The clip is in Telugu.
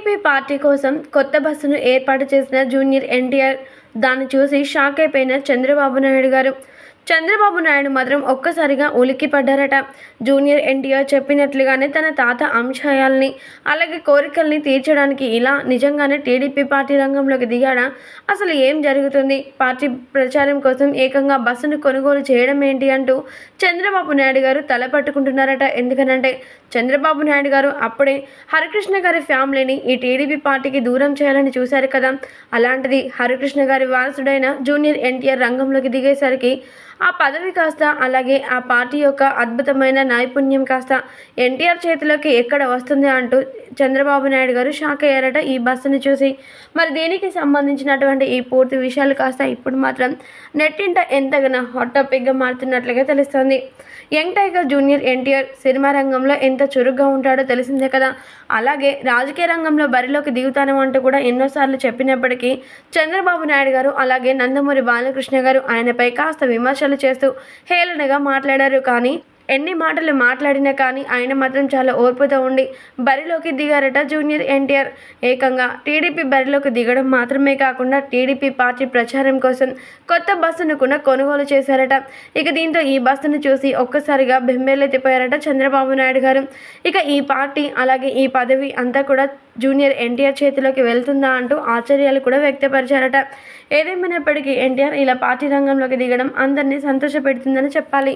టీడీపీ పార్టీ కోసం కొత్త బస్సును ఏర్పాటు చేసిన జూనియర్ ఎన్టీఆర్ దాన్ని చూసి షాక్ అయిపోయిన చంద్రబాబు నాయుడు గారు. చంద్రబాబు నాయుడు మాత్రం ఒక్కసారిగా ఉలిక్కిపడ్డారట. జూనియర్ ఎన్టీఆర్ చెప్పినట్లుగానే తన తాత ఆశయాల్ని అలాగే కోరికల్ని తీర్చడానికి ఇలా నిజంగానే టీడీపీ పార్టీ రంగంలోకి దిగాడా? అసలు ఏం జరుగుతుంది? పార్టీ ప్రచారం కోసం ఏకంగా బస్సును కొనుగోలు చేయడం ఏంటి అంటూ చంద్రబాబు నాయుడు గారు తల పట్టుకుంటున్నారట. ఎందుకనంటే చంద్రబాబు నాయుడు గారు అప్పుడే హరికృష్ణ గారి ఫ్యామిలీని ఈ టీడీపీ పార్టీకి దూరం చేయాలని చూశారు కదా. అలాంటిది హరికృష్ణ గారి వారసుడైన జూనియర్ ఎన్టీఆర్ రంగంలోకి దిగేసరికి ఆ పదవి కాస్త అలాగే ఆ పార్టీ యొక్క అద్భుతమైన నైపుణ్యం కాస్త ఎన్టీఆర్ చేతిలోకి ఎక్కడ వస్తుంది అంటూ చంద్రబాబు నాయుడు గారు షాక్ అయ్యారట ఈ బస్సుని చూసి. మరి దీనికి సంబంధించినటువంటి ఈ పూర్తి విషయాలు కాస్త ఇప్పుడు మాత్రం నెట్టింట ఎంతగానో హాట్ టాపిక్గా మారుతున్నట్లుగా తెలుస్తుంది. Young tiger junior NTR cinema రంగంలో ఎంత చురుగ్గా ఉంటాడో తెలిసిందే కదా. అలాగే రాజకీయ రంగంలో బరిలోకి దిగుతాను అంటూ కూడా ఎన్నోసార్లు చెప్పినప్పటికీ చంద్రబాబు నాయుడు గారు అలాగే నందమూరి బాలకృష్ణ గారు ఆయనపై కాస్త విమర్శలు చేస్తూ హేళనగా మాట్లాడారు. కానీ ఎన్ని మాటలు మాట్లాడినా కానీ ఆయన మాత్రం చాలా ఓర్పుతో ఉండి బరిలోకి దిగారట జూనియర్ ఎన్టీఆర్. ఏకంగా టీడీపీ బరిలోకి దిగడం మాత్రమే కాకుండా టీడీపీ పార్టీ ప్రచారం కోసం కొత్త బస్సును కూడా కొనుగోలు చేశారట. ఇక దీంతో ఈ బస్సును చూసి ఒక్కసారిగా బెంబేలెత్తిపోయారట చంద్రబాబు నాయుడు గారు. ఇక ఈ పార్టీ అలాగే ఈ పదవి అంతా కూడా జూనియర్ ఎన్టీఆర్ చేతిలోకి వెళ్తుందా అంటూ ఆశ్చర్యాలు కూడా వ్యక్తపరిచారట. ఏదేమైనప్పటికీ ఎన్టీఆర్ ఇలా పార్టీ రంగంలోకి దిగడం అందరినీ సంతోషపెడుతుందని చెప్పాలి.